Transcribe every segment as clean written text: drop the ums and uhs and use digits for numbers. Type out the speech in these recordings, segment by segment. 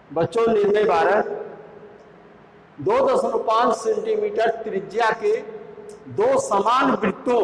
बच्चों निर्णय 12, 2.5 सेंटीमीटर त्रिज्या के दो समान वृत्तों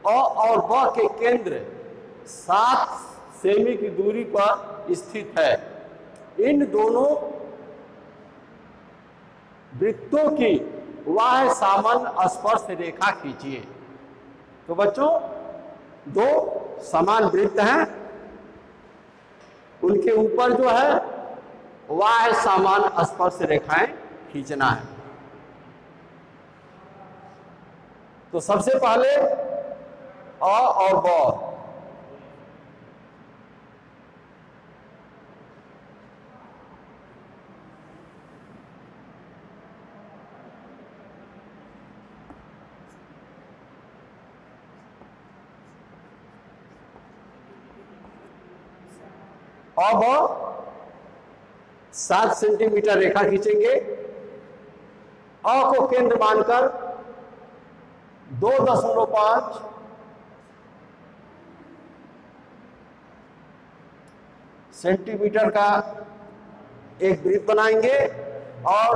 अ और ब के केंद्र 7 सेमी की दूरी पर स्थित है। इन दोनों वृत्तों की वाह्य सामान्य स्पर्श रेखा खींचिए। तो बच्चों दो समान वृत्त हैं, उनके ऊपर जो है वाह्य सामान्य स्पर्श रेखाएं खींचना है। तो सबसे पहले अ और ब, अब 7 सेंटीमीटर रेखा खींचेंगे। अ को केंद्र मानकर 2.5 सेंटीमीटर का एक वृत्त बनाएंगे और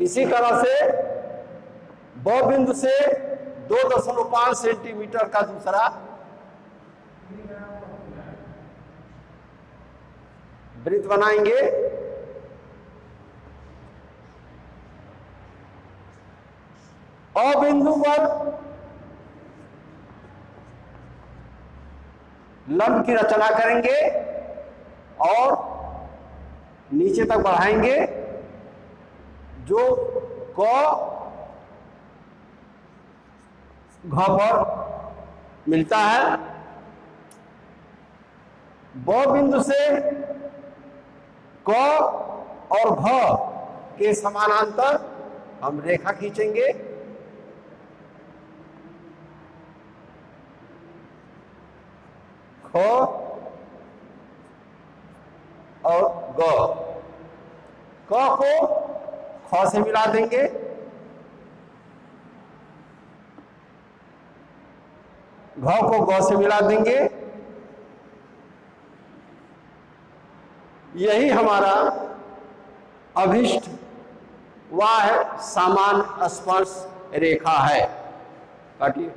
इसी तरह से ब बिंदु से 2.5 सेंटीमीटर का दूसरा वृत्त बनाएंगे। अ बिंदु पर लंब की रचना करेंगे और नीचे तक बढ़ाएंगे, जो क घ पर मिलता है। ब बिंदु से क और घ के समानांतर हम रेखा खींचेंगे। ख और ग, क को ख से मिला देंगे, घ को ग से मिला देंगे। यही हमारा अभिष्ट वाह्य सामान्य स्पर्श रेखा है। काटिए।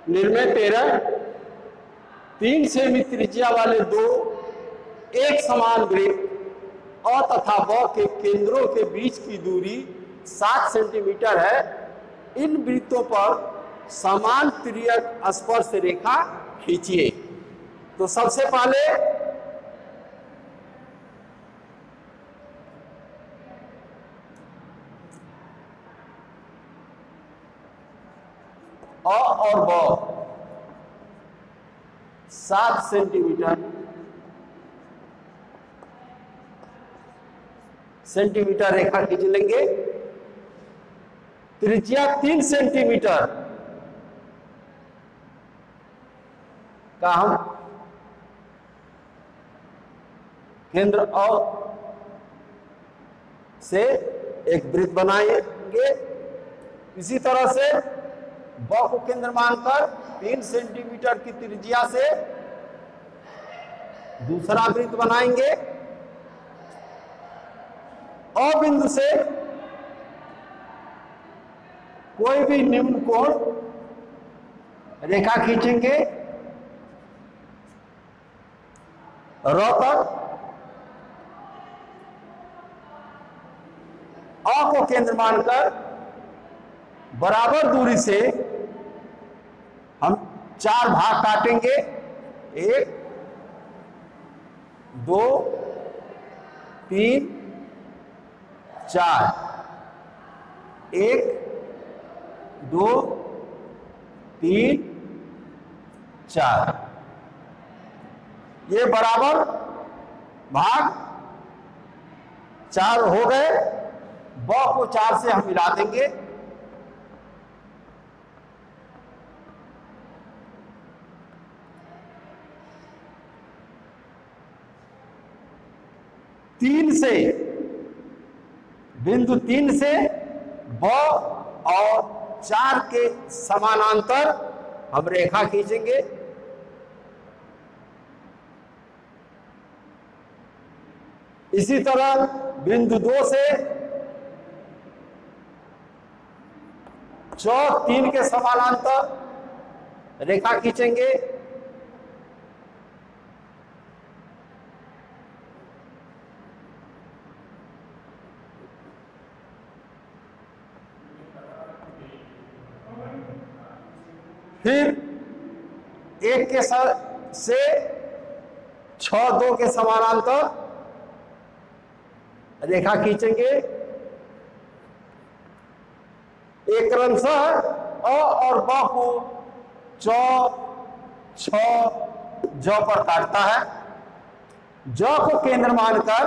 निर्णय 13, 3 सेमी त्रिज्या वाले दो एक समान वृत्त अ तथा ब के केंद्रों के बीच की दूरी 7 सेंटीमीटर है। इन वृत्तों पर समान तिर्यक स्पर्श रेखा खींचिए। तो सबसे पहले अ और ब 7 सेंटीमीटर रेखा खींच लेंगे। त्रिज्या 3 सेंटीमीटर का हम केंद्र अ से एक वृत्त बनाएंगे। इसी तरह से ब को केंद्र मानकर 3 सेंटीमीटर की त्रिज्या से दूसरा वृत्त बनाएंगे। अ बिंदु से कोई भी निम्न कोण रेखा खींचेंगे र तक। अ को केंद्र मानकर बराबर दूरी से हम 4 भाग काटेंगे। 1 2 3 4, 1 2 3 4, ये बराबर भाग 4 हो गए। ब को 4 से हम मिला देंगे। बिंदु 3 से ब और 4 के समानांतर हम रेखा खींचेंगे। इसी तरह बिंदु 2 से च 3 के समानांतर रेखा खींचेंगे। फिर 1 के से 6 2 के समानांतर रेखा खींचेंगे। एक क्रमशः अ और ब को च छ ज पर काटता है। ज को केंद्र मानकर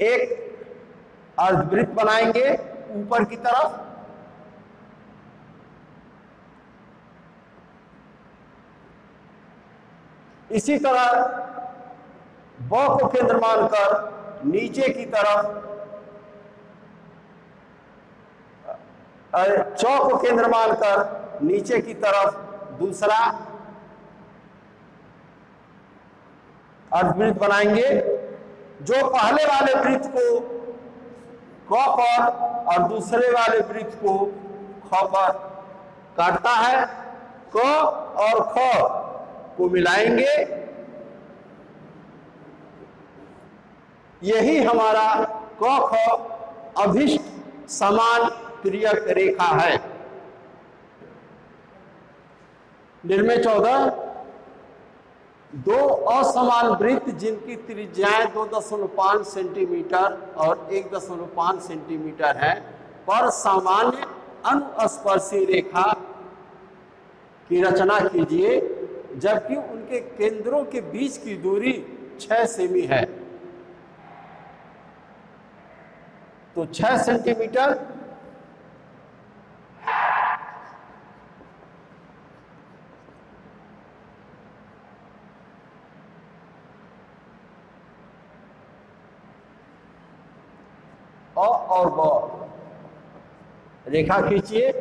एक अर्धवृत्त बनाएंगे ऊपर की तरफ। इसी तरह ब को केंद्र मानकर नीचे की तरफ, च को केंद्र मानकर नीचे की तरफ दूसरा अर्धवृत्त बनाएंगे, जो पहले वाले वृत्त को क पर और दूसरे वाले वृत्त को ख पर काटता है। क और ख को मिलाएंगे। यही हमारा क ख अभिष्ट समान तिर्यक रेखा है। निर्णय 14, दो असमान वृत्त जिनकी त्रिज्याएं 2.5 सेंटीमीटर और 1.5 सेंटीमीटर है पर सामान्य अनुस्पर्शी रेखा की रचना कीजिए, जबकि उनके केंद्रों के बीच की दूरी 6 सेमी है। तो 6 सेंटीमीटर और ब रेखा खींचिए।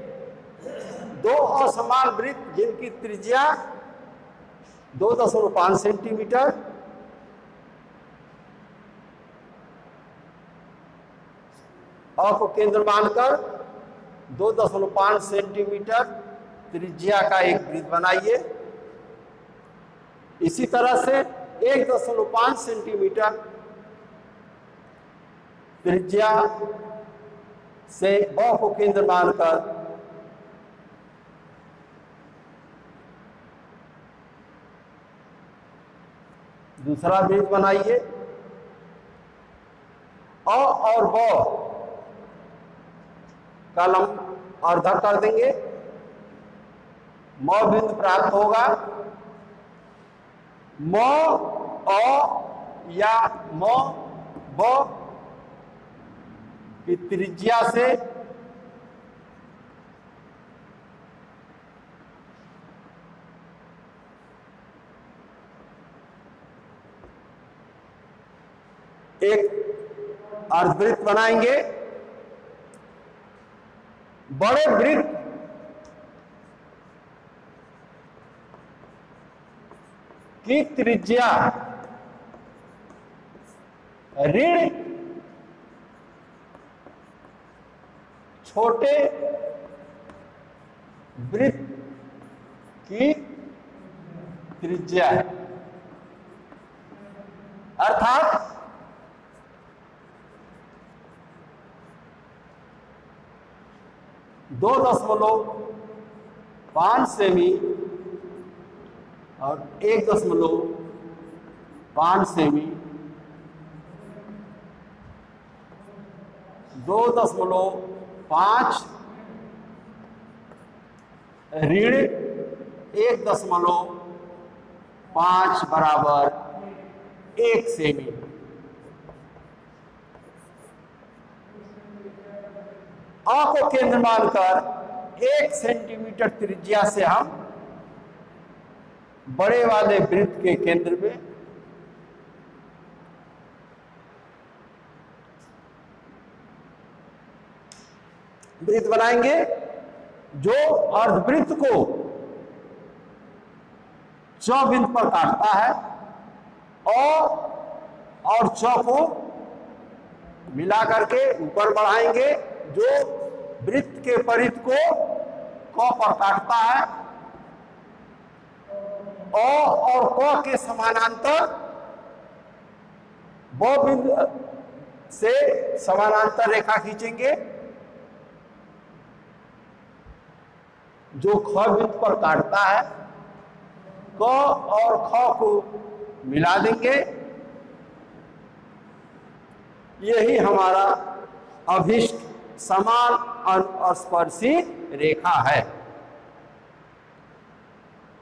दो असमान वृत्त जिनकी त्रिज्या 2.5 सेंटीमीटर अ को केंद्र मानकर 2.5 सेंटीमीटर त्रिज्या का एक वृत्त बनाइए। इसी तरह से 1.5 सेंटीमीटर त्रिज्या से ब को केंद्र मानकर दूसरा वृत्त बनाइए। अ और ब का लंब अर्धा कर देंगे। म बिंदु प्राप्त होगा। म अ या म ब की त्रिज्या से एक अर्धवृत्त बनाएंगे। बड़े वृत्त की त्रिज्या ऋण छोटे वृत्त की त्रिज्या है। अर्थात 2.5 सेमी और 1.5 सेमी, 2.5 ऋण 1.5 बराबर 1 सेमी। अ को केंद्र मानकर 1 सेंटीमीटर त्रिज्या से हम बड़े वाले वृत्त के केंद्र में वृत्त बनाएंगे जो अर्धवृत्त को च बिंदु पर काटता है और च को मिला करके ऊपर बढ़ाएंगे जो वृत्त के परिध को क पर काटता है और क के समानांतर ब बिंदु से समानांतर रेखा खींचेंगे जो ख बिंदु पर काटता है। क और ख को मिला देंगे। यही हमारा अभिष्ट समान अनुस्पर्शी रेखा है।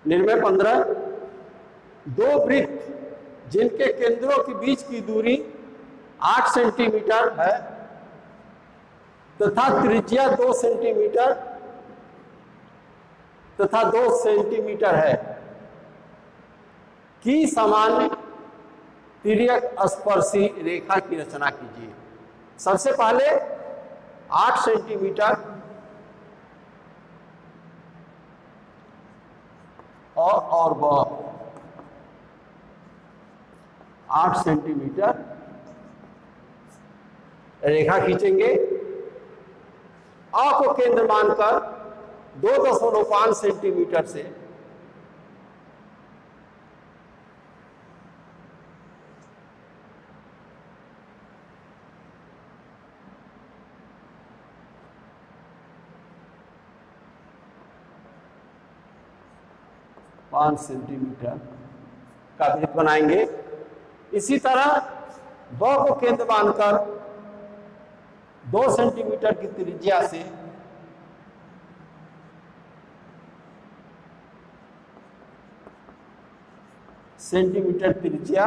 निर्णय 15, दो वृत्त जिनके केंद्रों के बीच की दूरी 8 सेंटीमीटर है तथा त्रिज्या 2 सेंटीमीटर तथा 2 सेंटीमीटर है की सामान्य तिर्यक स्पर्शी रेखा की रचना कीजिए। सबसे पहले 8 सेंटीमीटर और वह 8 सेंटीमीटर रेखा खींचेंगे। अ को केंद्र मानकर 2.5 सेंटीमीटर से पांच सेंटीमीटर का वृत्त बनाएंगे। इसी तरह ब को केंद्र मानकर 2 सेंटीमीटर की त्रिज्या से सेंटीमीटर त्रिज्या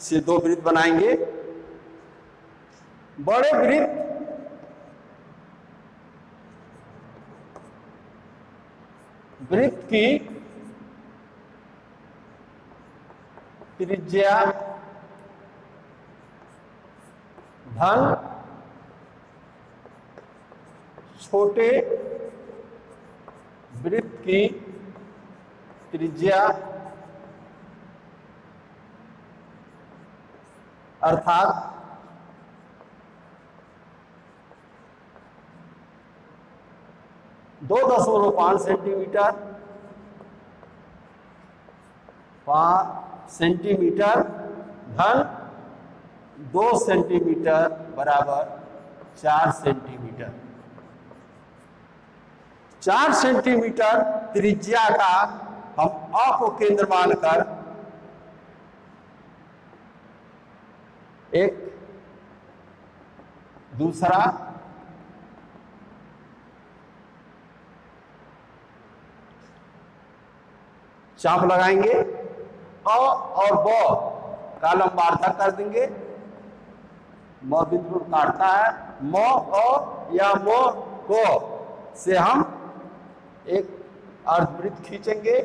से 2 वृत्त बनाएंगे। बड़े वृत्त की त्रिज्या धन छोटे वृत्त की त्रिज्या अर्थात 2.5 सेंटीमीटर धन 2 सेंटीमीटर बराबर 4 सेंटीमीटर। 4 सेंटीमीटर त्रिज्या का हम अ को केंद्र मानकर एक दूसरा चाप लगाएंगे। अ और ब का लंबार्थक कर देंगे। म बिंदु काटता है, म अ या म को से हम एक अर्धवृत्त खींचेंगे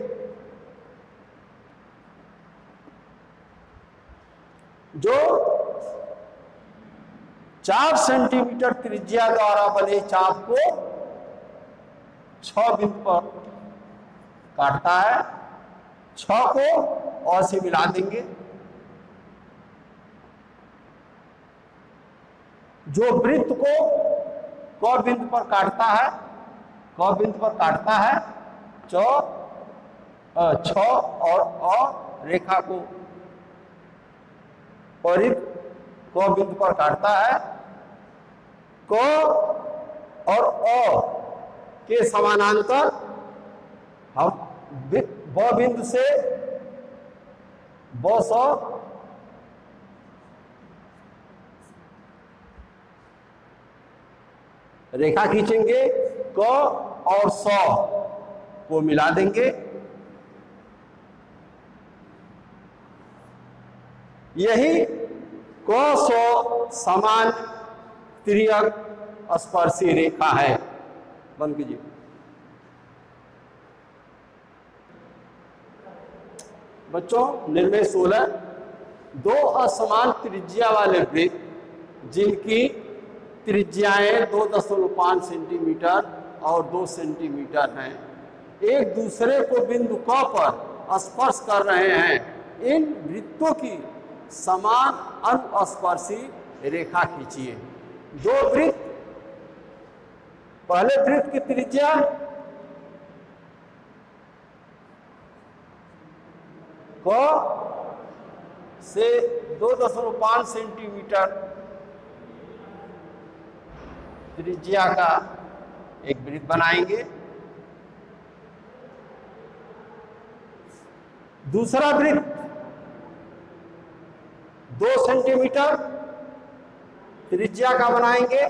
जो 4 सेंटीमीटर त्रिज्या द्वारा बने चाप को 6 बिंदु पर काटता है। 6 को और से मिला देंगे। जो वृत्त को क बिंदु पर काटता है, क बिंदु पर काटता है, 6 और अ रेखा को परिध क बिंदु पर काटता है। क और अ के समानांतर हम ब बिंदु से ब सौ रेखा खींचेंगे। क और 100 को मिला देंगे। यही क 100 समान तिर्यक स्पर्शी रेखा है। बंद कीजिए। बच्चों, निर्णय 16, दो असमान त्रिज्या वाले वृत्त जिनकी त्रिज्याएं 2.5 सेंटीमीटर और 2 सेंटीमीटर हैं, एक दूसरे को बिंदु क पर स्पर्श कर रहे हैं। इन वृत्तों की समान अनुस्पर्शी रेखा खींचिए। दो वृत्त, पहले वृत्त की त्रिज्या क से 2.5 सेंटीमीटर त्रिज्या का एक वृत्त बनाएंगे। दूसरा वृत्त 2 सेंटीमीटर त्रिज्या का बनाएंगे।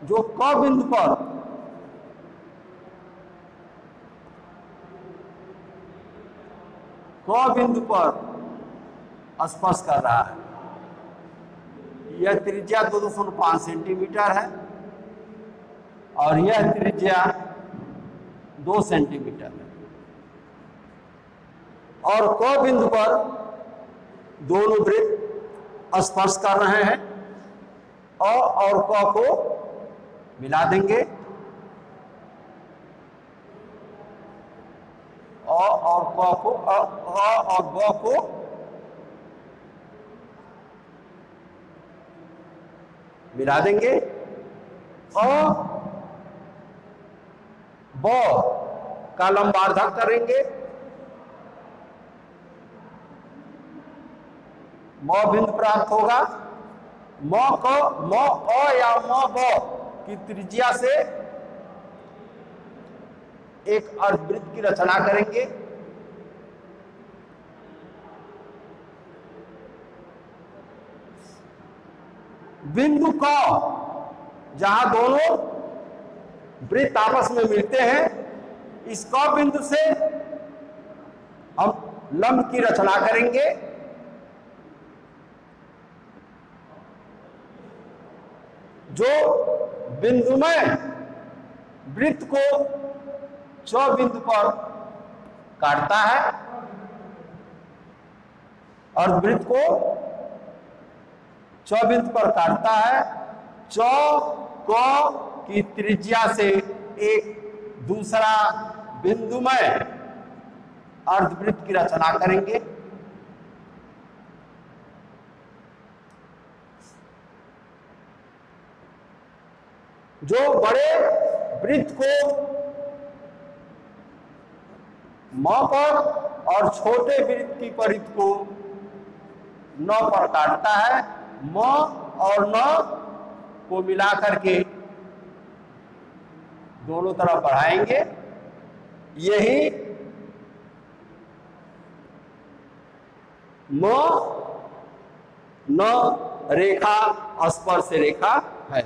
जो क बिंदु पर स्पर्श कर रहा है, यह त्रिज्या 2.5 सेंटीमीटर है और यह त्रिज्या 2 सेंटीमीटर है। और क बिंदु पर दोनों वृत्त स्पर्श कर रहे हैं और क को मिला देंगे और क को और ग को मिला देंगे और ब का लंबार्धक करेंगे। म बिंदु प्राप्त होगा। म अ या म ब की त्रिज्या से एक अर्धवृत्त की रचना करेंगे। बिंदु क जहां दोनों वृत्त आपस में मिलते हैं, इस क बिंदु से हम लंब की रचना करेंगे। जो बिंदुमय वृत्त को च बिंदु पर काटता है और वृत्त को च बिंदु पर काटता है। च क की त्रिज्या से एक दूसरा बिंदुमय अर्धवृत्त की रचना करेंगे। जो बड़े वृत्त को म पर और छोटे वृत्त की परिधि को न पर काटता है, म और न को मिलाकर के दोनों तरफ बढ़ाएंगे। यही म न रेखा स्पर्श रेखा है।